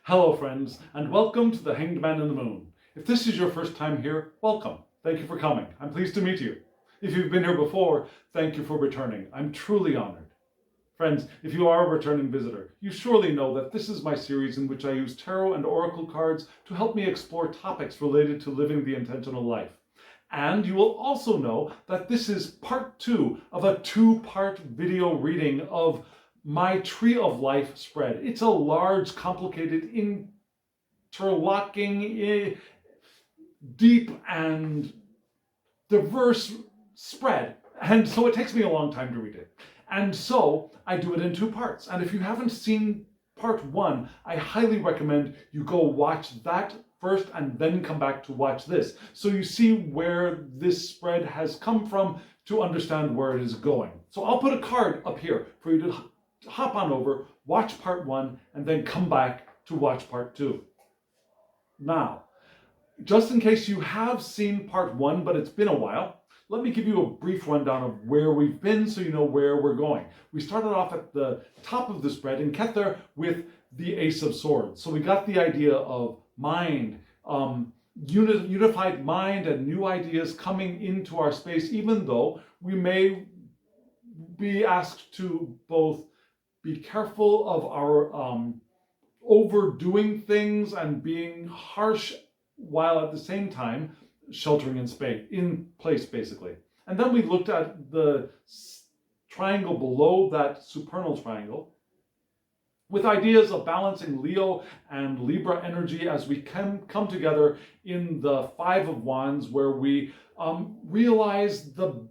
Hello friends, and welcome to the Hanged Man in the Moon. If this is your first time here, welcome. Thank you for coming. I'm pleased to meet you. If you've been here before, thank you for returning. I'm truly honored. Friends, if you are a returning visitor, you surely know that this is my series in which I use tarot and oracle cards to help me explore topics related to living the intentional life. And you will also know that this is part 2 of a 2-part video reading of my Tree of Life spread. It's a large, complicated, interlocking, deep and diverse spread. And so it takes me a long time to read it. And so I do it in 2 parts. And if you haven't seen part 1, I highly recommend you go watch that first and then come back to watch this, so you see where this spread has come from to understand where it is going. So I'll put a card up here for you to hop on over, watch part 1, and then come back to watch part 2. Now, just in case you have seen part 1, but it's been a while, let me give you a brief rundown of where we've been so you know where we're going. We started off at the top of the spread in Kether with the Ace of Swords. So we got the idea of mind, unified mind and new ideas coming into our space, even though we may be asked to both be careful of our overdoing things and being harsh while at the same time sheltering in place, basically. And then we looked at the triangle below that supernal triangle with ideas of balancing Leo and Libra energy as we come together in the 5 of Wands, where we realize benefits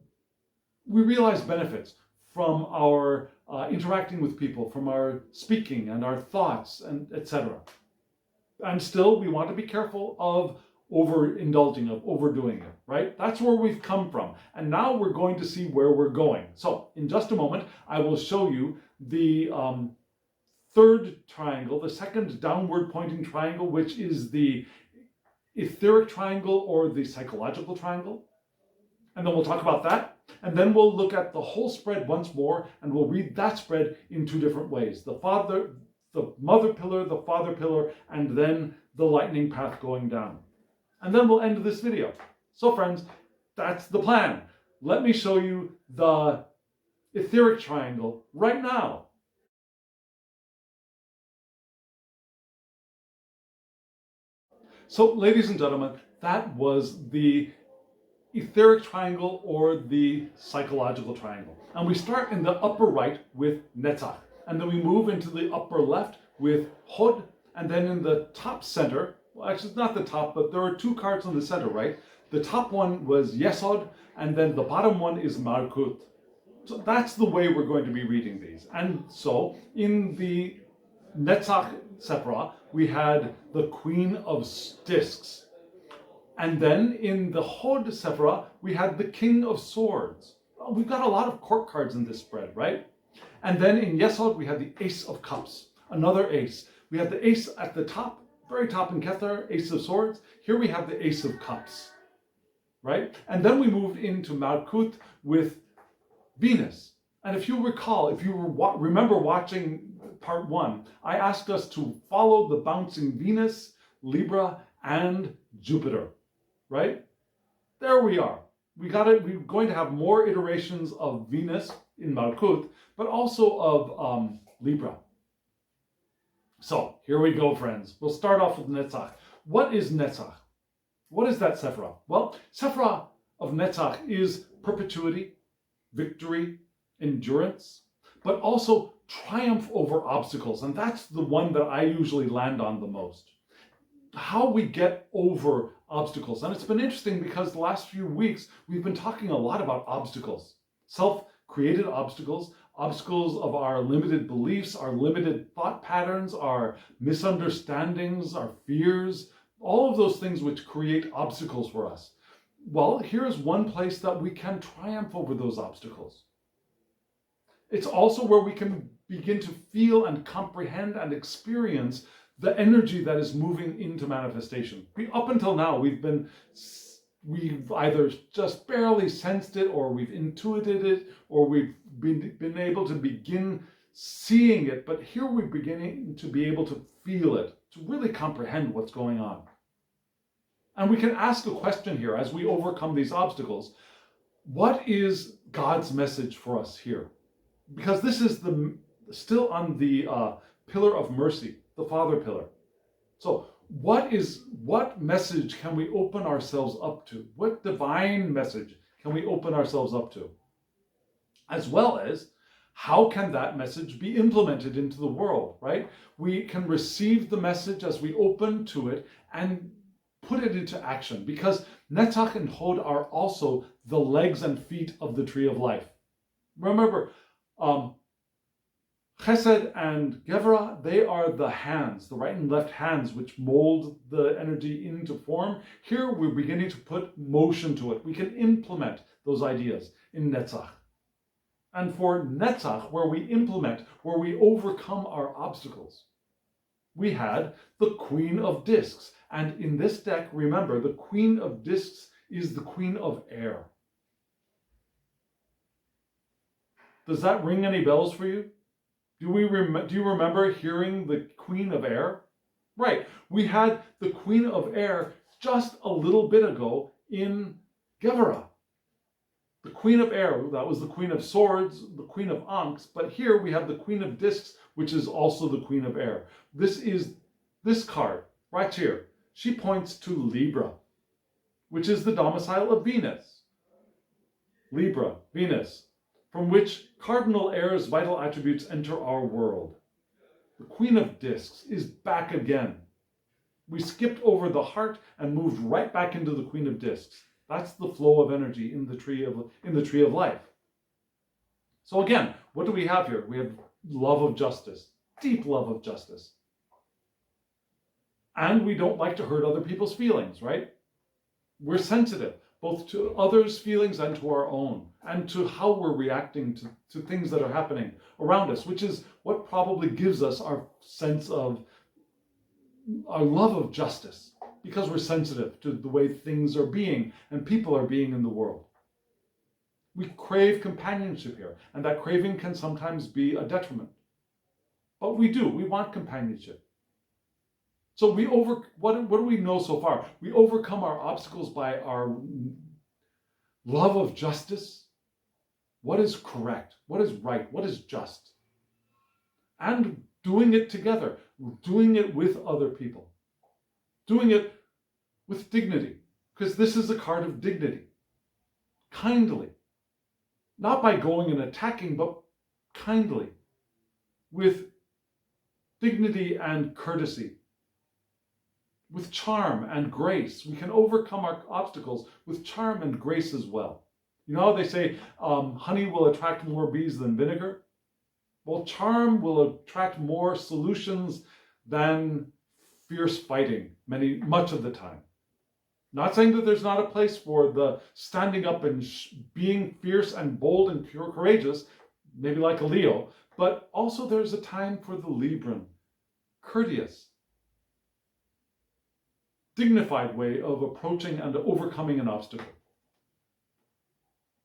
from our interacting with people, from our speaking and our thoughts, and etc. And still, we want to be careful of overindulging, of overdoing it, right? That's where we've come from. And now we're going to see where we're going. So in just a moment, I will show you the 3rd triangle, the second downward pointing triangle, which is the etheric triangle or the psychological triangle. And then we'll talk about that. And then we'll look at the whole spread once more, and we'll read that spread in 2 different ways. The mother pillar, the father pillar, and then the lightning path going down. And then we'll end this video. So friends, that's the plan. Let me show you the etheric triangle right now. So ladies and gentlemen, that was the etheric triangle or the psychological triangle. And we start in the upper right with Netzach. And then we move into the upper left with Hod. And then in the top center, well, actually it's not the top, but there are 2 cards in the center, right? The top one was Yesod, and then the bottom one is Malkut. So that's the way we're going to be reading these. And so in the Netzach Sephra, we had the Queen of Discs. And then in the Hod Sephra, we had the King of Swords. Well, we've got a lot of court cards in this spread, right? And then in Yesod, we had the Ace of Cups, another ace. We had the ace at the top, very top in Kether, Ace of Swords. Here we have the Ace of Cups, right? And then we moved into Malkut with Venus. And if you recall, if you remember watching part 1, I asked us to follow the bouncing Venus, Libra, and Jupiter, right? There we are. We're going to have more iterations of Venus in Malkut, but also of Libra. So here we go, friends. We'll start off with Netzach. What is Netzach? What is that Sephra? Well, Sephra of Netzach is perpetuity, victory, endurance, but also triumph over obstacles. And that's the one that I usually land on the most. How we get over obstacles. And it's been interesting because the last few weeks we've been talking a lot about obstacles, self-created obstacles, obstacles of our limited beliefs, our limited thought patterns, our misunderstandings, our fears, all of those things which create obstacles for us. Well, here's one place that we can triumph over those obstacles. It's also where we can begin to feel and comprehend and experience the energy that is moving into manifestation. Up until now, we've either just barely sensed it, or we've intuited it, or we've been able to begin seeing it. But here we're beginning to be able to feel it. to really comprehend what's going on. And we can ask a question here as we overcome these obstacles. What is God's message for us here? Because this is still on the pillar of mercy, the Father pillar. So what message can we open ourselves up to? What divine message can we open ourselves up to? As well as, how can that message be implemented into the world, right? We can receive the message as we open to it and put it into action, because Netzach and Hod are also the legs and feet of the tree of life. Remember, Chesed and Gevurah, they are the hands, the right and left hands, which mold the energy into form. Here we're beginning to put motion to it. We can implement those ideas in Netzach. And for Netzach, where we implement, where we overcome our obstacles, we had the Queen of Discs. And in this deck, remember, the Queen of Discs is the Queen of Air. Does that ring any bells for you? Do you remember hearing the Queen of Air? Right, we had the Queen of Air just a little bit ago in Gevurah. The Queen of Air, that was the Queen of Swords, the Queen of Ankhs, but here we have the Queen of Discs, which is also the Queen of Air. This is this card right here. She points to Libra, which is the domicile of Venus. Libra, Venus, from which cardinal air's vital attributes enter our world. The Queen of Discs is back again. We skipped over the heart and moved right back into the Queen of Discs. That's the flow of energy in the tree of life. So again, what do we have here? We have love of justice, deep love of justice. And we don't like to hurt other people's feelings, right? We're sensitive, both to others' feelings and to our own, and to how we're reacting to things that are happening around us, which is what probably gives us our sense of our love of justice, because we're sensitive to the way things are being and people are being in the world. We crave companionship here, and that craving can sometimes be a detriment. But we want companionship. So what do we know so far? We overcome our obstacles by our love of justice. What is correct? What is right? What is just? And doing it together, doing it with other people, doing it with dignity, because this is a card of dignity. Kindly, not by going and attacking, but kindly, with dignity and courtesy, with charm and grace. We can overcome our obstacles with charm and grace as well. You know how they say honey will attract more bees than vinegar? Well, charm will attract more solutions than fierce fighting much of the time. Not saying that there's not a place for the standing up and being fierce and bold and courageous, maybe like a Leo, but also there's a time for the Libran, courteous, dignified way of approaching and overcoming an obstacle.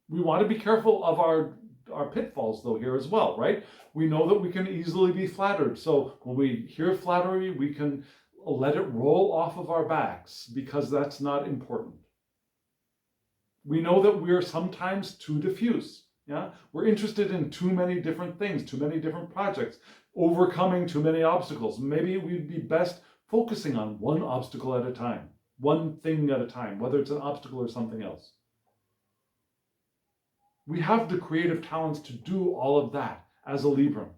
We want to be careful of our pitfalls, though, here as well, right? We know that we can easily be flattered. So when we hear flattery, we can let it roll off of our backs, because that's not important. We know that we're sometimes too diffuse. Yeah, we're interested in too many different things, too many different projects, overcoming too many obstacles. Maybe we'd be best focusing on one obstacle at a time, one thing at a time, whether it's an obstacle or something else. We have the creative talents to do all of that as a Libran.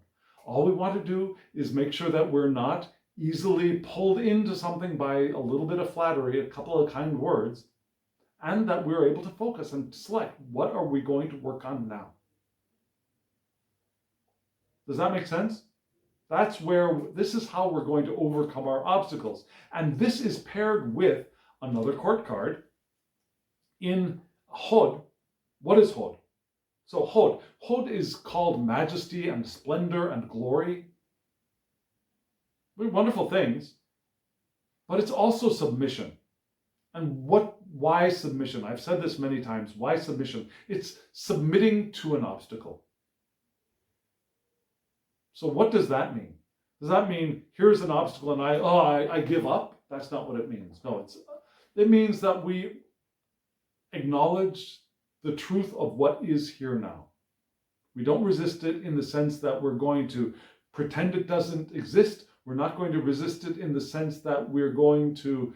All we want to do is make sure that we're not easily pulled into something by a little bit of flattery, a couple of kind words, and that we're able to focus and select what are we going to work on now. Does that make sense? This is how we're going to overcome our obstacles. And this is paired with another court card in Hod. What is Hod? So Hod is called majesty and splendor and glory. They're wonderful things, but it's also submission. And why submission? I've said this many times. Why submission? It's submitting to an obstacle. So what does that mean? Does that mean here's an obstacle and I give up? That's not what it means. No, it means that we acknowledge the truth of what is here now. We don't resist it in the sense that we're going to pretend it doesn't exist. We're not going to resist it in the sense that we're going to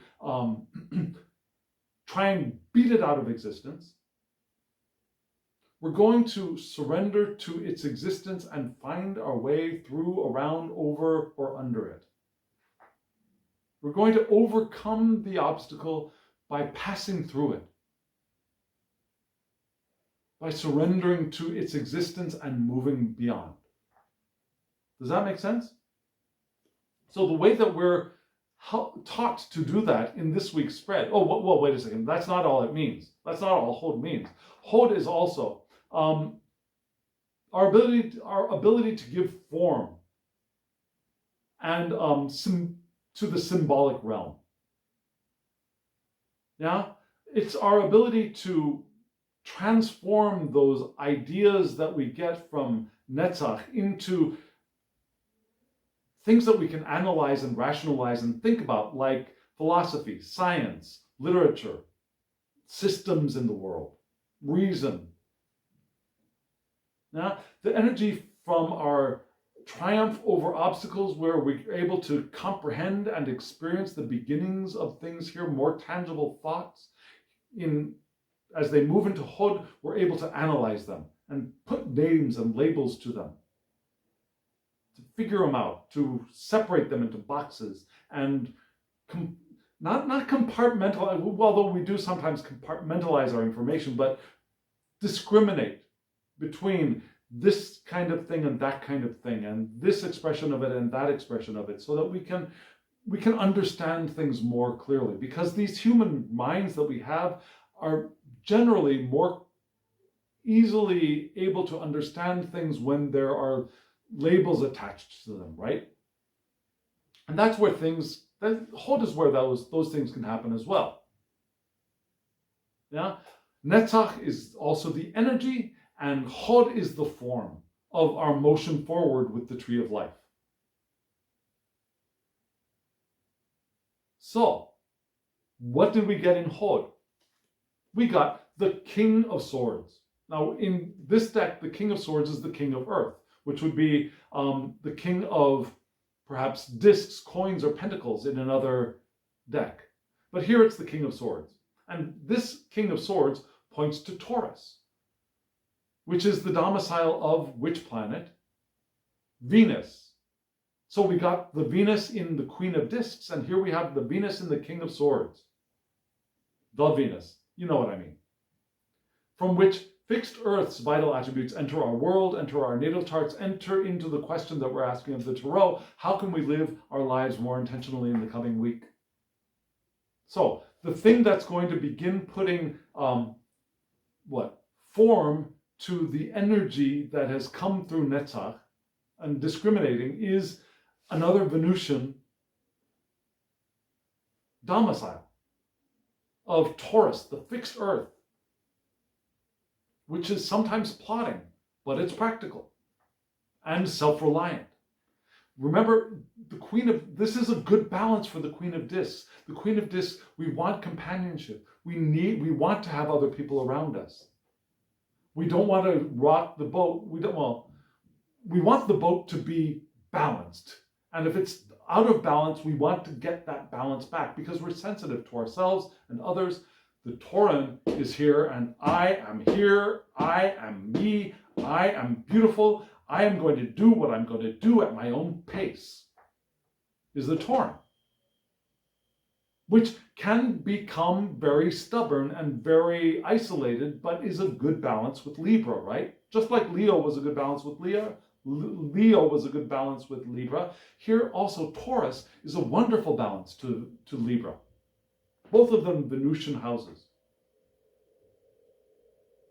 try and beat it out of existence. We're going to surrender to its existence and find our way through, around, over, or under it. We're going to overcome the obstacle by passing through it, by surrendering to its existence and moving beyond. Does that make sense? So the way that we're taught to do that in this week's spread, well, wait a second, that's not all it means. That's not all Hod means. Hod is also our ability to give form and to the symbolic realm. Yeah, it's our ability to transform those ideas that we get from Netzach into things that we can analyze and rationalize and think about, like philosophy, science, literature, systems in the world, reason. Now, the energy from our triumph over obstacles, where we're able to comprehend and experience the beginnings of things here, more tangible thoughts, as they move into Hod, we're able to analyze them and put names and labels to them, to figure them out, to separate them into boxes, and not compartmentalize, although we do sometimes compartmentalize our information, but discriminate between this kind of thing and that kind of thing, and this expression of it and that expression of it, so that we can understand things more clearly. Because these human minds that we have are generally more easily able to understand things when there are labels attached to them, right? And that's where Hod is where those things can happen as well. Yeah, Netzach is also the energy, and Hod is the form of our motion forward with the tree of life. So, what did we get in Hod? We got the King of Swords. Now, in this deck, the King of Swords is the King of Earth, which would be the King of perhaps discs, coins, or pentacles in another deck. But here it's the King of Swords. And this King of Swords points to Taurus, which is the domicile of which planet? Venus. So we got the Venus in the Queen of Discs, and here we have the Venus in the King of Swords. The Venus. You know what I mean. From which fixed Earth's vital attributes enter our world, enter our natal charts, enter into the question that we're asking of the Tarot: how can we live our lives more intentionally in the coming week? So, the thing that's going to begin putting form to the energy that has come through Netzach and discriminating is another Venusian domicile of Taurus, the fixed Earth, which is sometimes plotting, but it's practical and self-reliant. Remember, this is a good balance for the Queen of Discs. The Queen of Discs, we want companionship. We want to have other people around us. We don't want to rock the boat. We want the boat to be balanced. And if it's out of balance, we want to get that balance back because we're sensitive to ourselves and others. The Tauran is here, and I am here. I am me. I am beautiful. I am going to do what I'm going to do at my own pace, is the Tauran, which can become very stubborn and very isolated, but is a good balance with Libra, right? Just like Leo was a good balance with Leo was a good balance with Libra. Here also Taurus is a wonderful balance to Libra. Both of them Venusian houses.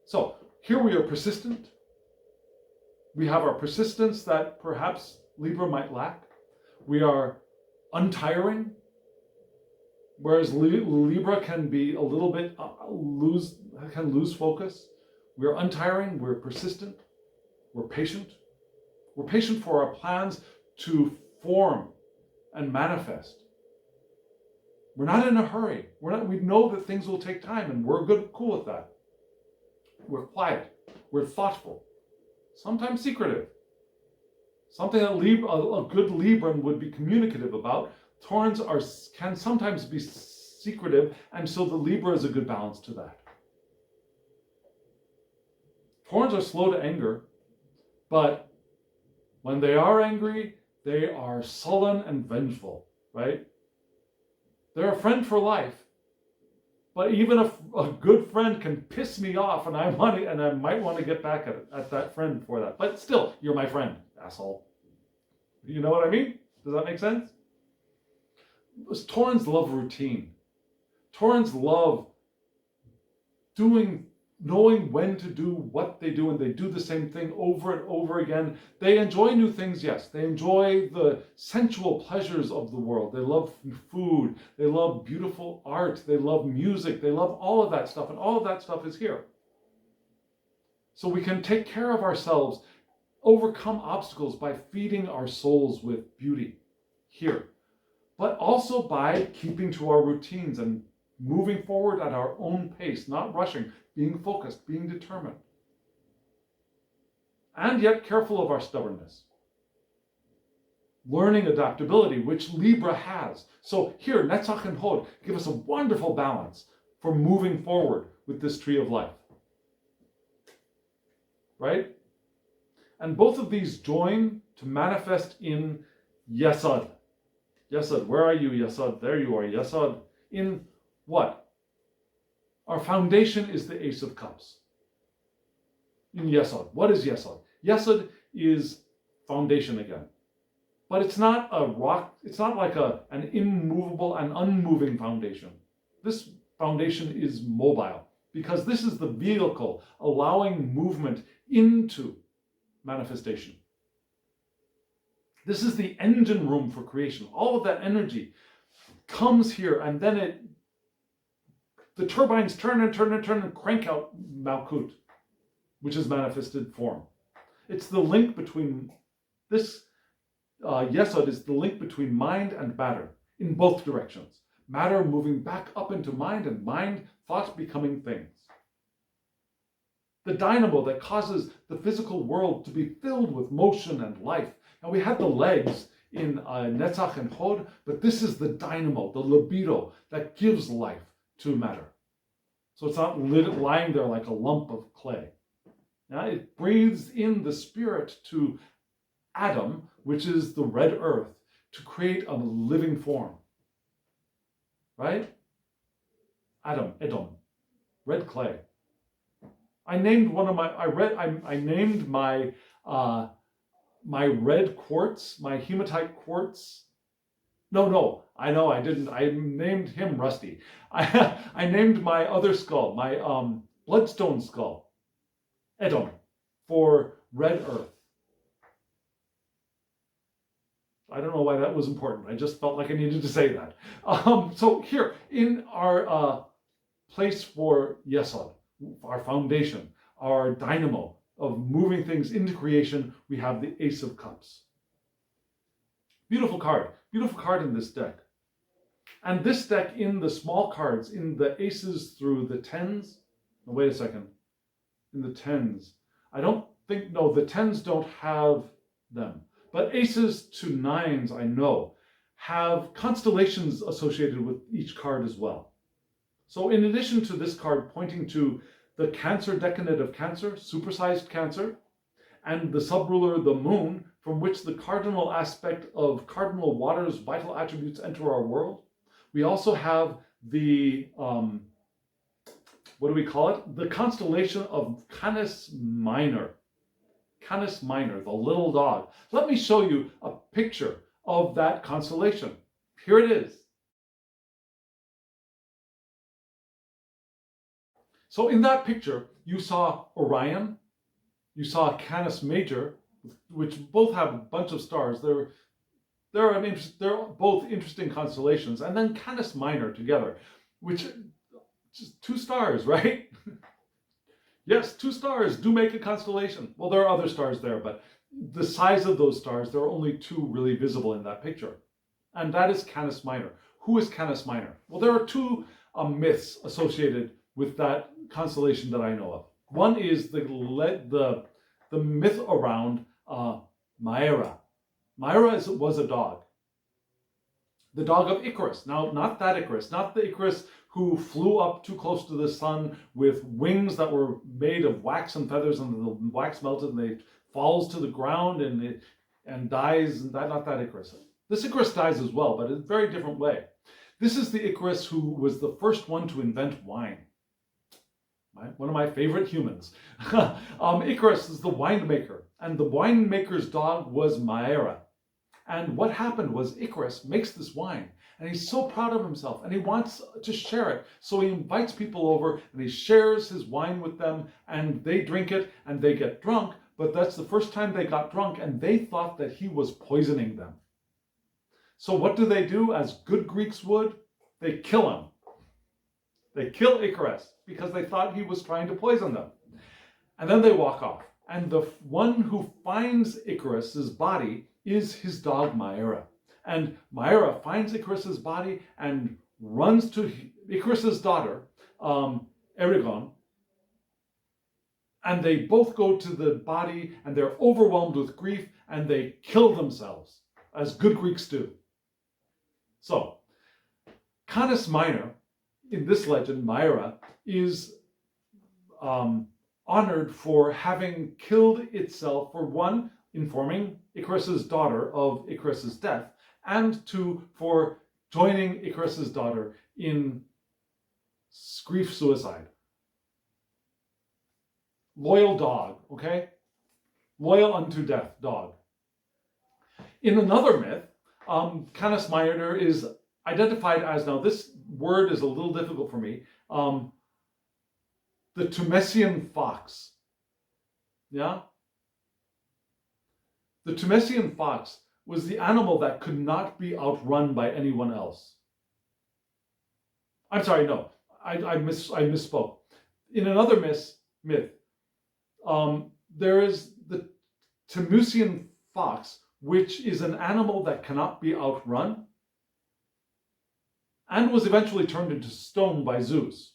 So here we are persistent. We have our persistence that perhaps Libra might lack. We are untiring, whereas Libra can be a little bit lose focus. We're untiring, we're persistent, we're patient. We're patient for our plans to form and manifest. We're not in a hurry. We know that things will take time, and we're cool with that. We're quiet. We're thoughtful. Sometimes secretive. Something that a good Libran would be communicative about. Taurans can sometimes be secretive, and so the Libra is a good balance to that. Taurans are slow to anger, but when they are angry, they are sullen and vengeful, right? They're a friend for life, but even a good friend can piss me off, and I might want to get back at that friend for that. But still, you're my friend, asshole. You know what I mean? Does that make sense? Taurans love routine. Taurans love knowing when to do what they do, and they do the same thing over and over again. They enjoy new things, yes. They enjoy the sensual pleasures of the world. They love food. They love beautiful art. They love music. They love all of that stuff, and all of that stuff is here. So we can take care of ourselves, overcome obstacles by feeding our souls with beauty here, but also by keeping to our routines and moving forward at our own pace, not rushing, being focused, being determined, and yet careful of our stubbornness. Learning adaptability, which Libra has. So here, Netzach and Hod give us a wonderful balance for moving forward with this tree of life. Right? And both of these join to manifest in Yesod. Yesod, where are you, Yesod? There you are, Yesod. In what? Our foundation is the Ace of Cups. In Yesod. What is Yesod? Yesod is foundation again. But it's not a rock, it's not like an immovable and unmoving foundation. This foundation is mobile, because this is the vehicle allowing movement into manifestation. This is the engine room for creation. All of that energy comes here, and then the turbines turn and turn and turn and crank out Malkut, which is manifested form. It's the link between this, Yesod is the link between mind and matter in both directions. Matter moving back up into mind, and mind, thoughts becoming things. The dynamo that causes the physical world to be filled with motion and life. Now we had the legs in Netzach and Hod, but this is the dynamo, the libido that gives life to matter. So it's not lying there like a lump of clay. Now it breathes in the spirit to Adam, which is the red earth, to create a living form. Right? Adam, Edom, red clay. I named my my red quartz, my hematite quartz. No, I know I didn't. I named him Rusty. I named my other skull, my bloodstone skull, Edom, for red earth. I don't know why that was important. I just felt like I needed to say that. So here, in our place for Yesod, our foundation, our dynamo of moving things into creation, we have the Ace of Cups. Beautiful card in this deck. And this deck, in the small cards, in the aces through the tens, no, wait a second, in the tens, the tens don't have them. But aces to nines, I know, have constellations associated with each card as well. So in addition to this card pointing to the Cancer decadent of Cancer, supersized Cancer, and the subruler, the Moon, from which the cardinal aspect of cardinal water's vital attributes enter our world, we also have the, what do we call it? The constellation of Canis Minor. Canis Minor, the little dog. Let me show you a picture of that constellation. Here it is. So in that picture, you saw Orion, you saw Canis Major, which both have a bunch of stars. They're both interesting constellations, and then Canis Minor together, which just 2 stars, right? Yes, 2 stars do make a constellation. Well, there are other stars there, but the size of those stars, there are only two really visible in that picture. And that is Canis Minor. Who is Canis Minor? Well, there are two myths associated with that constellation that I know of. One is the myth around Maera. Maera was a dog. The dog of Icarus. Now, not that Icarus, not the Icarus who flew up too close to the sun with wings that were made of wax and feathers, and the wax melted and it falls to the ground and dies. Not that Icarus. This Icarus dies as well, but in a very different way. This is the Icarus who was the first one to invent wine. One of my favorite humans. Icarus is the winemaker, and the winemaker's dog was Maera. And what happened was Icarus makes this wine, and he's so proud of himself, and he wants to share it. So he invites people over, and he shares his wine with them, and they drink it, and they get drunk. But that's the first time they got drunk, and they thought that he was poisoning them. So what do, as good Greeks would? They kill him. They kill Icarus because they thought he was trying to poison them. And then they walk off. And the one who finds Icarus's body is his dog Maera. And Maera finds Icarus's body and runs to Icarus's daughter, Erigon. And they both go to the body, and they're overwhelmed with grief, and they kill themselves, as good Greeks do. So, Canis Minor, in this legend, Maera, is honored for having killed itself, for one, informing Icarus's daughter of Icarus's death, and two, for joining Icarus's daughter in grief suicide. Loyal dog, okay? Loyal unto death dog. In another myth, Canis Minor is identified as, now this word is a little difficult for me, the Tumesian fox. Yeah? The Tumesian fox was the animal that could not be outrun by anyone else. I'm sorry, no, I misspoke. In another myth, there is the Tumesian fox, which is an animal that cannot be outrun and was eventually turned into stone by Zeus.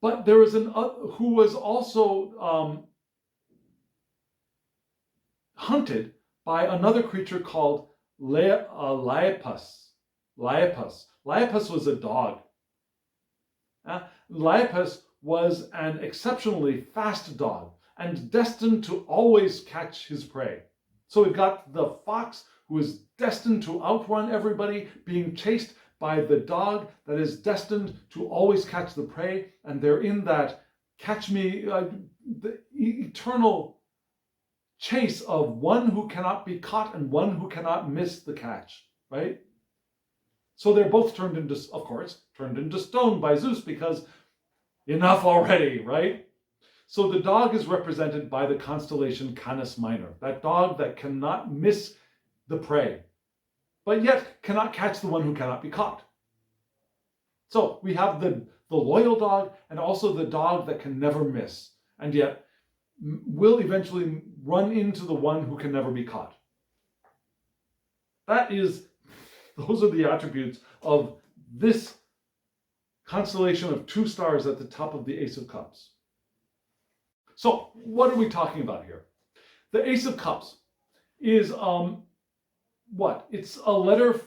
But there is who was also hunted by another creature called Laiapus. Laiapus was a dog. Laiapus was an exceptionally fast dog and destined to always catch his prey. So we've got the fox who is destined to outrun everybody, being chased by the dog that is destined to always catch the prey, and they're in that the eternal chase of one who cannot be caught and one who cannot miss the catch, right? So they're both turned into stone by Zeus, because enough already, right? So the dog is represented by the constellation Canis Minor, that dog that cannot miss the prey, but yet cannot catch the one who cannot be caught. So we have the loyal dog and also the dog that can never miss, and yet will eventually run into the one who can never be caught. Those are the attributes of this constellation of two stars at the top of the Ace of Cups. So what are we talking about here? The Ace of Cups is what? It's a letter.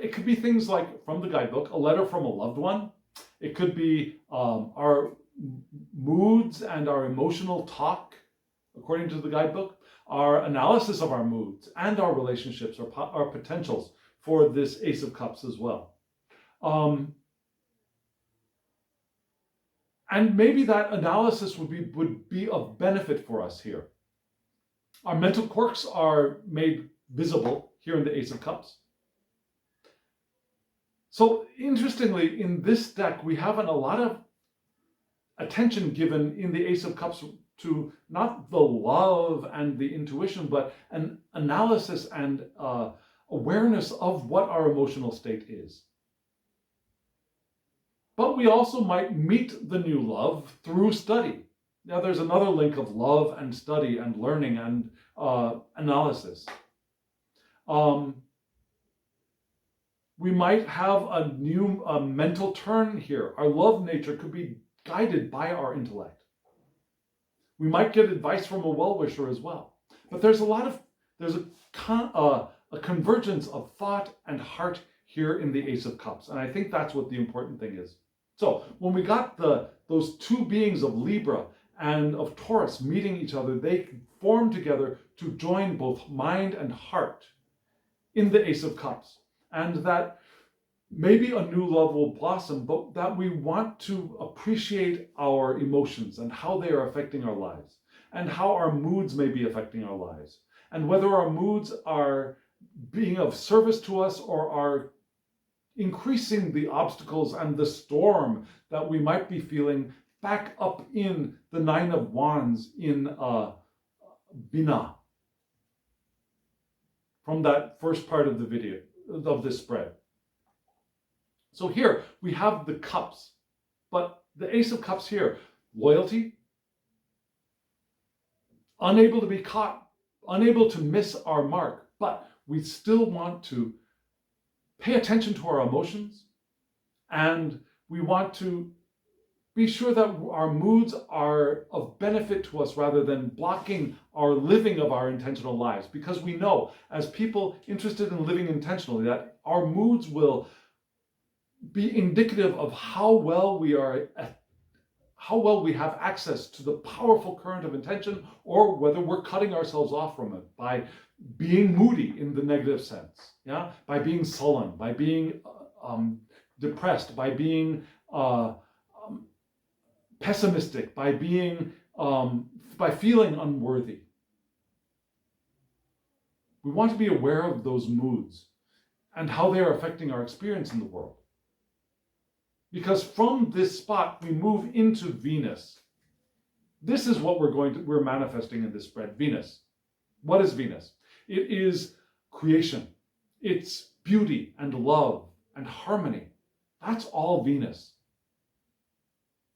It could be things like, from the guidebook, a letter from a loved one. It could be our moods and our emotional talk, according to the guidebook, our analysis of our moods and our relationships, our potentials for this Ace of Cups as well. And maybe that analysis would be of benefit for us here. Our mental quirks are made visible here in the Ace of Cups. So interestingly, in this deck, we have a lot of attention given in the Ace of Cups to not the love and the intuition, but an analysis and awareness of what our emotional state is. But we also might meet the new love through study. Now there's another link of love and study and learning and analysis. We might have a new mental turn here. Our love nature could be guided by our intellect. We might get advice from a well-wisher as well. But there's a convergence of thought and heart here in the Ace of Cups. And I think that's what the important thing is. So when we got those two beings of Libra and of Taurus meeting each other, they form together to join both mind and heart in the Ace of Cups. And that maybe a new love will blossom, but that we want to appreciate our emotions and how they are affecting our lives, and how our moods may be affecting our lives, and whether our moods are being of service to us or are increasing the obstacles and the storm that we might be feeling back up in the Nine of Wands in Bina, from that first part of the video, of this spread. So here we have the cups, but the Ace of Cups here, loyalty, unable to be caught, unable to miss our mark, but we still want to pay attention to our emotions, and we want to be sure that our moods are of benefit to us rather than blocking our living of our intentional lives, because we know as people interested in living intentionally that our moods will be indicative of how well we have access to the powerful current of intention, or whether we're cutting ourselves off from it by being moody in the negative sense, by being sullen, by being depressed, by being pessimistic, by feeling unworthy. We want to be aware of those moods and how they are affecting our experience in the world. Because from this spot, we move into Venus. This is what we're manifesting in this spread, Venus. What is Venus? It is creation. It's beauty and love and harmony. That's all Venus.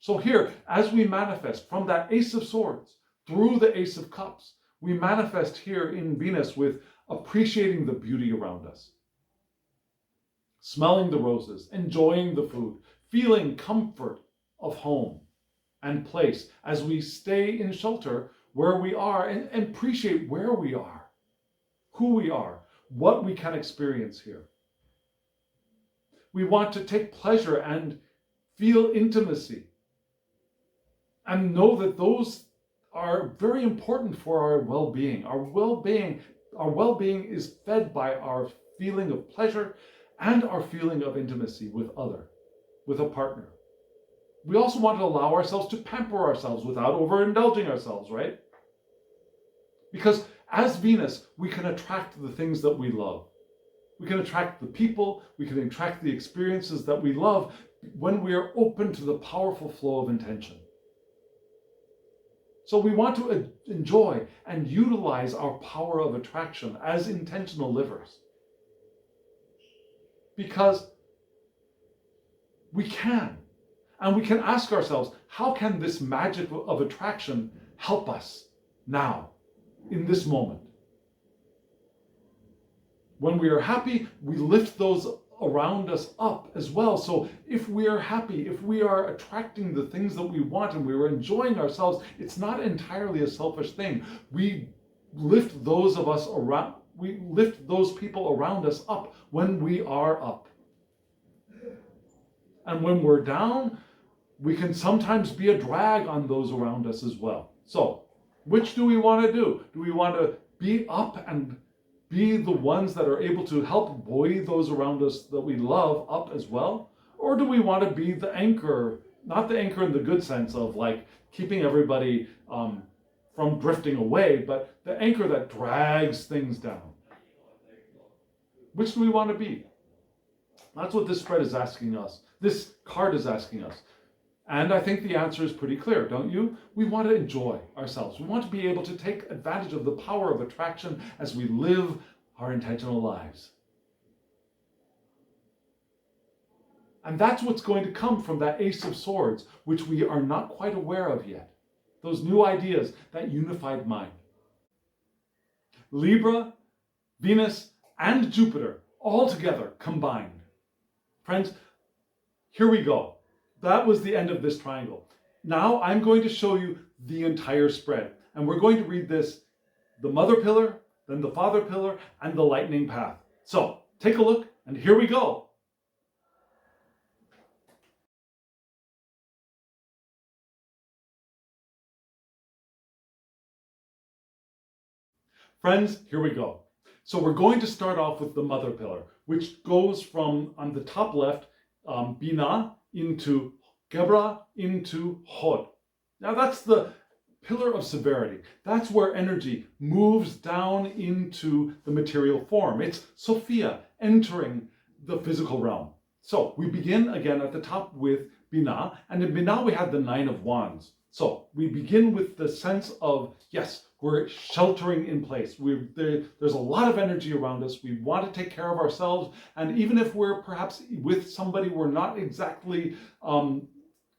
So here, as we manifest from that Ace of Swords through the Ace of Cups, we manifest here in Venus with appreciating the beauty around us, smelling the roses, enjoying the food, feeling comfort of home and place as we stay in shelter where we are, and appreciate where we are, who we are, what we can experience here. We want to take pleasure and feel intimacy and know that those are very important for our well-being. Our well-being is fed by our feeling of pleasure and our feeling of intimacy with a partner. We also want to allow ourselves to pamper ourselves without overindulging ourselves, right? Because as Venus, we can attract the things that we love. We can attract the people, we can attract the experiences that we love when we are open to the powerful flow of intention. So we want to enjoy and utilize our power of attraction as intentional livers. Because we can. And we can ask ourselves, how can this magic of attraction help us now, in this moment? When we are happy, we lift those around us up as well. So if we are happy, if we are attracting the things that we want and we are enjoying ourselves, it's not entirely a selfish thing. We lift those people around us up when we are up. And when we're down, we can sometimes be a drag on those around us as well. So, which do we want to do? Do we want to be up and be the ones that are able to help buoy those around us that we love up as well? Or do we want to be the anchor, not the anchor in the good sense of like keeping everybody from drifting away, but the anchor that drags things down? Which do we want to be? That's what this spread is asking us. This card is asking us. And I think the answer is pretty clear, don't you? We want to enjoy ourselves. We want to be able to take advantage of the power of attraction as we live our intentional lives. And that's what's going to come from that Ace of Swords, which we are not quite aware of yet. those new ideas, that unified mind. Libra, Venus, and Jupiter all together combined. Friends, here we go. That was the end of this triangle. Now I'm going to show you the entire spread. And we're going to read this, the mother pillar, then the father pillar, and the lightning path. So take a look, and here we go. Friends, here we go. So we're going to start off with the mother pillar, which goes from, on the top left, Bina into Gebra into Hod. Now that's the pillar of severity. That's where energy moves down into the material form. It's Sophia entering the physical realm. So we begin again at the top with Bina, and in Bina we have the 9 of Wands. So we begin with the sense of, yes, we're sheltering in place. There's a lot of energy around us. We want to take care of ourselves. And even if we're perhaps with somebody we're not exactly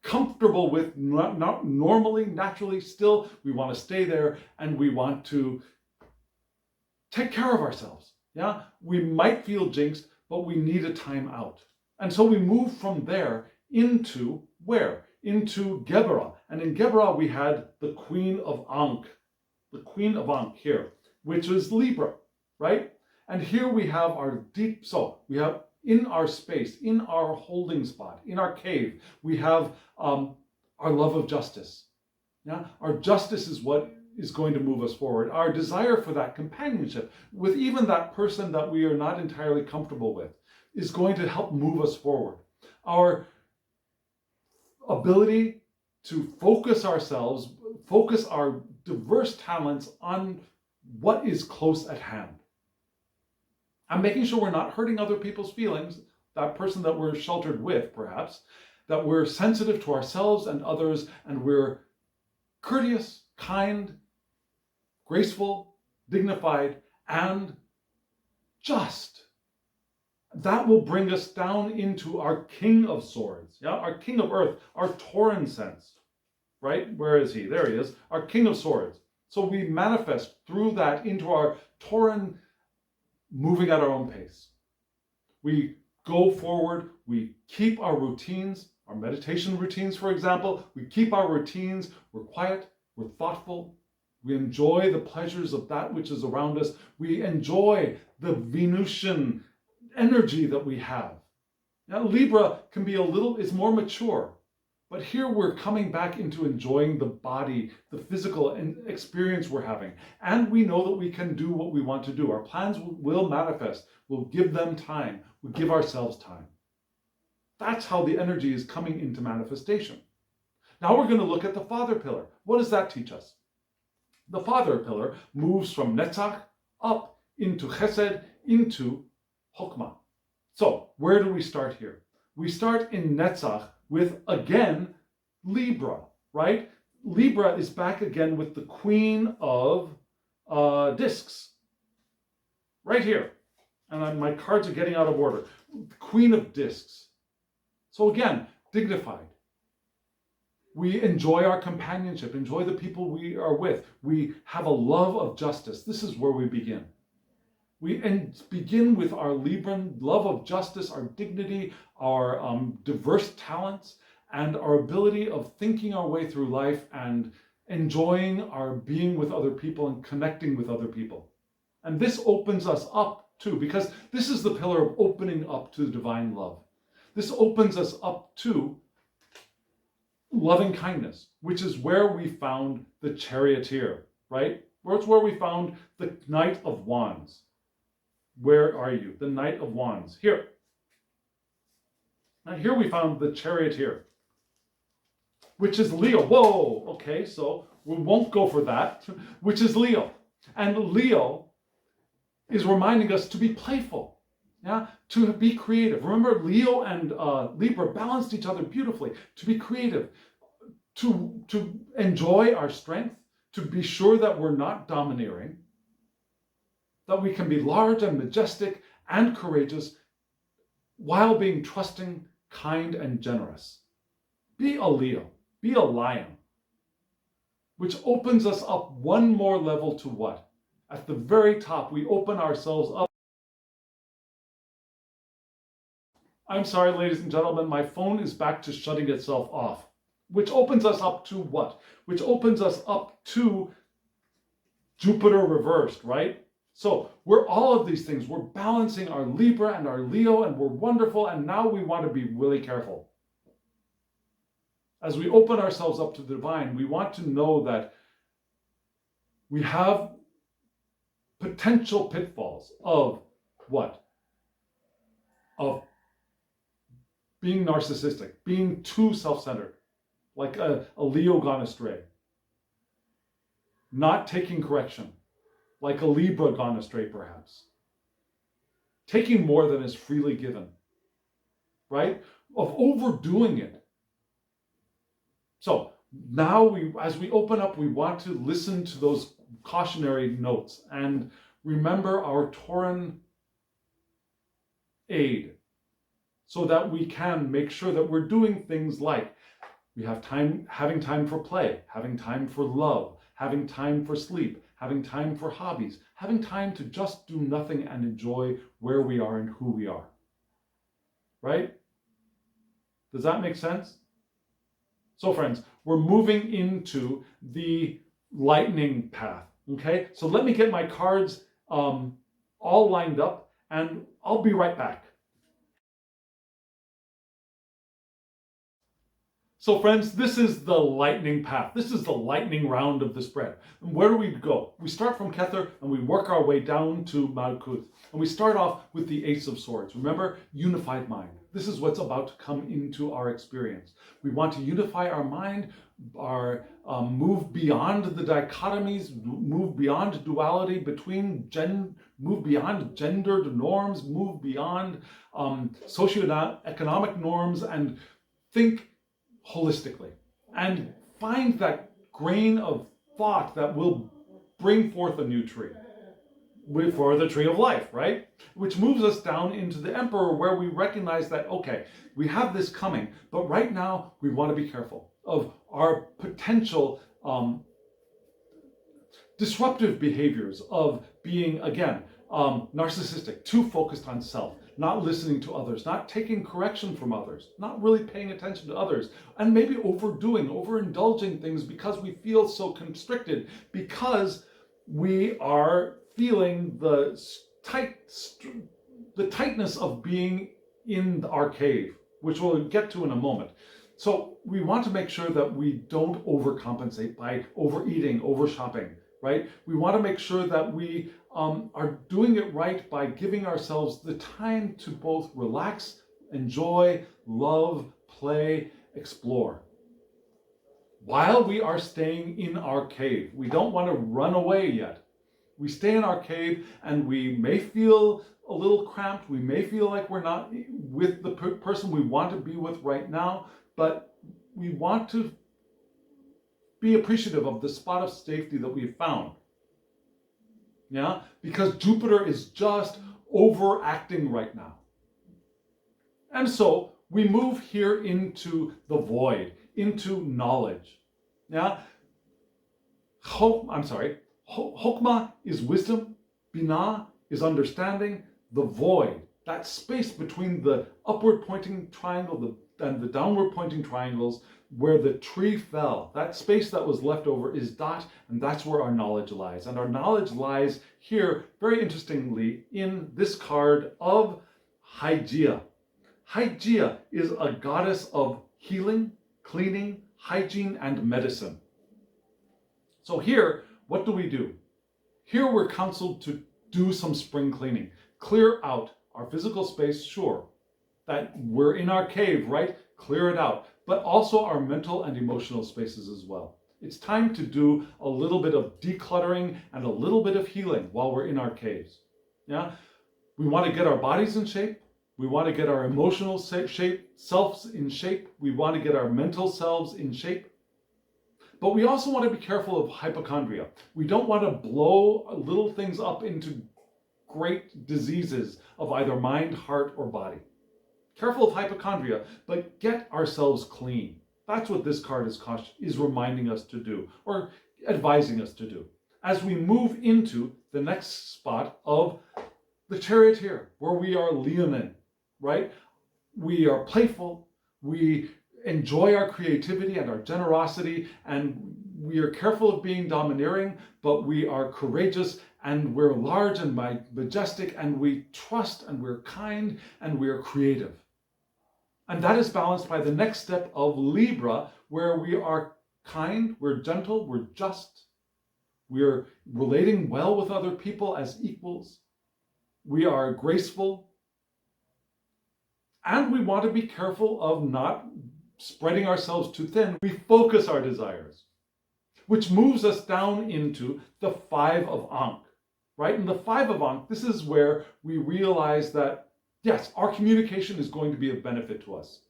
comfortable with, not normally, naturally, still, we want to stay there and we want to take care of ourselves. Yeah, we might feel jinxed, but we need a time out. And so we move from there into where? Into Gebra. And in Gebra we had the Queen of Ankh. The Queen of Ankh here, which is Libra, right? And here we have our deep, so we have in our space, in our holding spot, in our cave, we have our love of justice. Yeah, our justice is what is going to move us forward. Our desire for that companionship with even that person that we are not entirely comfortable with is going to help move us forward. Our ability to focus ourselves, focus our diverse talents on what is close at hand. I'm making sure we're not hurting other people's feelings, that person that we're sheltered with, perhaps, that we're sensitive to ourselves and others, and we're courteous, kind, graceful, dignified, and just. That will bring us down into our King of Swords, yeah, our King of Earth, our Tauran sense, right? Where is he? There he is, our King of Swords. So we manifest through that into our Tauran, moving at our own pace. We go forward, we keep our routines, our meditation routines, for example, we keep our routines, we're quiet, we're thoughtful, we enjoy the pleasures of that which is around us, we enjoy the Venusian energy that we have. Now, Libra can be is more mature, but here we're coming back into enjoying the body, the physical experience we're having. And we know that we can do what we want to do. Our plans will manifest. We'll give them time. We'll give ourselves time. That's how the energy is coming into manifestation. Now we're going to look at the father pillar. What does that teach us? The father pillar moves from Netzach up into Chesed, into Chokmah. So where do we start here? We start in Netzach with, again, Libra, right? Libra is back again with the Queen of Discs, right here. And my cards are getting out of order. Queen of Discs. So again, dignified. We enjoy our companionship, enjoy the people we are with. We have a love of justice. This is where we begin. We begin with our Libran love of justice, our dignity, our diverse talents, and our ability of thinking our way through life and enjoying our being with other people and connecting with other people. And this opens us up too, because this is the pillar of opening up to the divine love. This opens us up to loving kindness, which is where we found the charioteer, right? It's where we found the Knight of Wands. Where are you? The Knight of Wands. Here. Now here we found the charioteer, which is Leo. Whoa, okay, so we won't go for that, which is Leo. And Leo is reminding us to be playful, yeah, to be creative. Remember, Leo and Libra balanced each other beautifully. To be creative, to enjoy our strength, to be sure that we're not domineering, that we can be large and majestic and courageous while being trusting, kind, and generous. Be a Leo. Be a lion. which opens us up one more level to what? At the very top, we open ourselves up. I'm sorry, ladies and gentlemen, my phone is back to shutting itself off, which opens us up to what? Which opens us up to Jupiter reversed, right? So we're all of these things. We're balancing our Libra and our Leo, and we're wonderful, and now we want to be really careful. As we open ourselves up to the divine, we want to know that we have potential pitfalls of what? Of being narcissistic, being too self-centered, like a Leo gone astray. Not taking correction, like a Libra gone astray perhaps. Taking more than is freely given, right? Of overdoing it. So now as we open up, we want to listen to those cautionary notes and remember our Tauran aid so that we can make sure that we're doing things like we have time, having time for play, having time for love, having time for sleep, having time for hobbies, having time to just do nothing and enjoy where we are and who we are. Right? Does that make sense? So friends, we're moving into the lightning path, okay? So let me get my cards all lined up and I'll be right back. So friends, this is the lightning path. This is the lightning round of the spread. And where do we go? We start from Kether and we work our way down to Malkuth. And we start off with the Ace of Swords. Remember, unified mind. This is what's about to come into our experience. We want to unify our mind, move beyond the dichotomies, move beyond duality move beyond gendered norms, move beyond socioeconomic norms, and think holistically and find that grain of thought that will bring forth a new tree for the tree of life, right? Which moves us down into the Emperor, where we recognize that, okay, we have this coming, but right now we want to be careful of our potential disruptive behaviors of being, again, narcissistic, too focused on self, not listening to others, not taking correction from others, not really paying attention to others, and maybe overindulging things because we feel so constricted, because we are feeling the tightness of being in our cave, which we'll get to in a moment. So we want to make sure that we don't overcompensate by overeating, overshopping, right? We want to make sure that we are doing it right by giving ourselves the time to both relax, enjoy, love, play, explore, while we are staying in our cave. We don't want to run away yet. We stay in our cave and we may feel a little cramped. We may feel like we're not with the person we want to be with right now, but we want to be appreciative of the spot of safety that we've found. Yeah, because Jupiter is just overacting right now. And so we move here into the void, into knowledge. Yeah, Chokmah is wisdom, Binah is understanding, the void, that space between the upward pointing triangle and the downward pointing triangles where the tree fell. That space that was left over is Dot, and that's where our knowledge lies. And our knowledge lies here, very interestingly, in this card of Hygeia. Hygeia is a goddess of healing, cleaning, hygiene, and medicine. So here, what do? Here we're counseled to do some spring cleaning. Clear out our physical space, sure. That we're in our cave, right? Clear it out. But also our mental and emotional spaces as well. It's time to do a little bit of decluttering and a little bit of healing while we're in our caves. Yeah? We want to get our bodies in shape. We want to get our emotional selves in shape. We want to get our mental selves in shape. But we also want to be careful of hypochondria. We don't want to blow little things up into great diseases of either mind, heart, or body. Careful of hypochondria, but get ourselves clean. That's what this card is reminding us to do. Or advising us to do. As we move into the next spot of the charioteer, where we are leonin, right? We are playful, we enjoy our creativity and our generosity, and we are careful of being domineering, but we are courageous, and we're large and majestic, and we trust, and we're kind, and we're creative. And that is balanced by the next step of Libra, where we are kind, we're gentle, we're just, we're relating well with other people as equals, we are graceful, and we want to be careful of not spreading ourselves too thin. We focus our desires, which moves us down into the 5 of Ankh, right? In the 5 of Ankh, this is where we realize that, yes, our communication is going to be of benefit to us.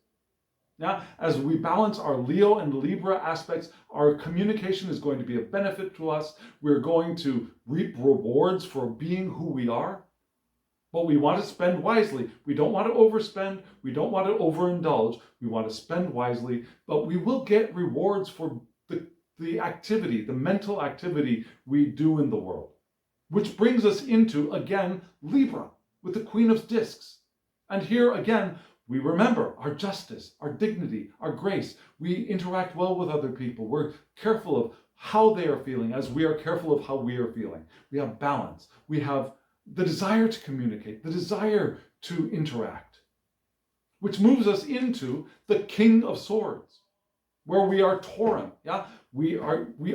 Now, as we balance our Leo and Libra aspects, our communication is going to be of benefit to us. We're going to reap rewards for being who we are. But we want to spend wisely. We don't want to overspend. We don't want to overindulge. We want to spend wisely, but we will get rewards for the activity, the mental activity we do in the world. Which brings us into, again, Libra with the Queen of Discs. And here again, we remember our justice, our dignity, our grace. We interact well with other people. We're careful of how they are feeling as we are careful of how we are feeling. We have balance. We have the desire to communicate, the desire to interact, which moves us into the King of Swords, where we are Tauran. Yeah, we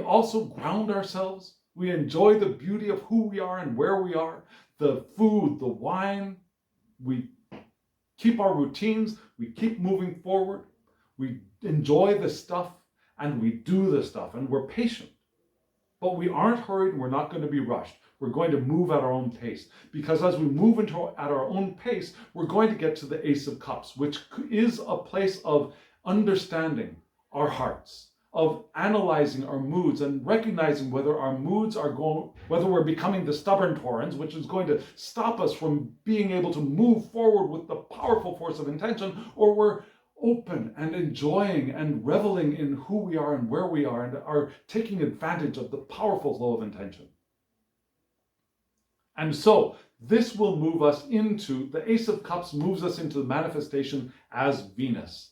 also ground ourselves. We enjoy the beauty of who we are and where we are, the food, the wine. We keep our routines. We keep moving forward. We enjoy the stuff and we do the stuff, and we're patient. But we aren't hurried and we're not going to be rushed. We're going to move at our own pace, because as we move at our own pace, we're going to get to the Ace of Cups, which is a place of understanding our hearts, of analyzing our moods and recognizing whether our moods are whether we're becoming the stubborn Taurans, which is going to stop us from being able to move forward with the powerful force of intention, or we're open and enjoying and reveling in who we are and where we are and are taking advantage of the powerful flow of intention. And so this will move us into, the Ace of Cups moves us into the manifestation as Venus,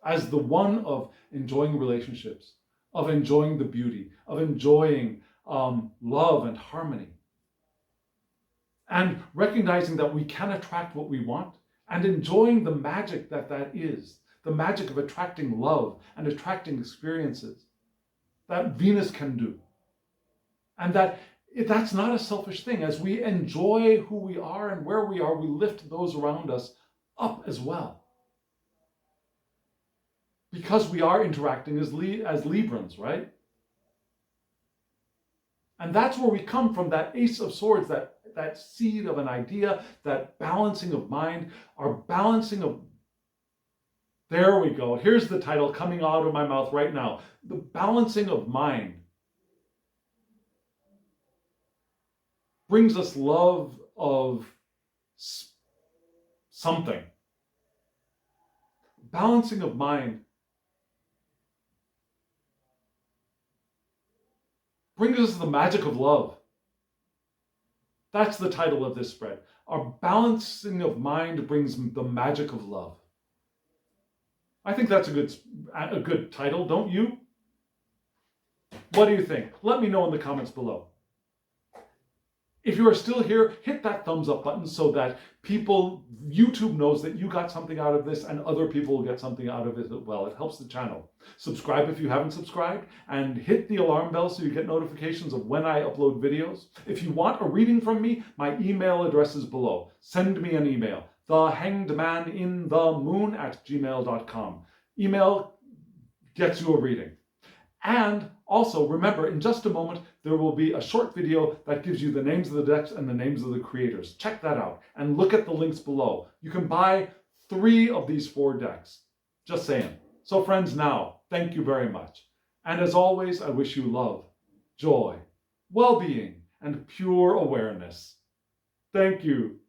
as the one of enjoying relationships, of enjoying the beauty, of enjoying love and harmony. And recognizing that we can attract what we want, and enjoying the magic that is, the magic of attracting love and attracting experiences that Venus can do. And that's not a selfish thing. As we enjoy who we are and where we are, we lift those around us up as well. Because we are interacting as Librans, right? And that's where we come from, that Ace of Swords, that seed of an idea, that balancing of mind, our balancing of... There we go. Here's the title coming out of my mouth right now. The balancing of mind brings us love of something. Balancing of mind brings us the magic of love. That's the title of this spread. Our balancing of mind brings the magic of love. I think that's a good title, don't you? What do you think? Let me know in the comments below. If you are still here, hit that thumbs up button so that YouTube knows that you got something out of this and other people will get something out of it as well. It helps the channel. Subscribe if you haven't subscribed, and hit the alarm bell so you get notifications of when I upload videos. If you want a reading from me, my email address is below. Send me an email, thehangedmaninthemoon@gmail.com. Email gets you a reading. And also, remember, in just a moment, there will be a short video that gives you the names of the decks and the names of the creators. Check that out and look at the links below. You can buy 3 of these 4 decks. Just saying. So friends, now, thank you very much. And as always, I wish you love, joy, well-being, and pure awareness. Thank you.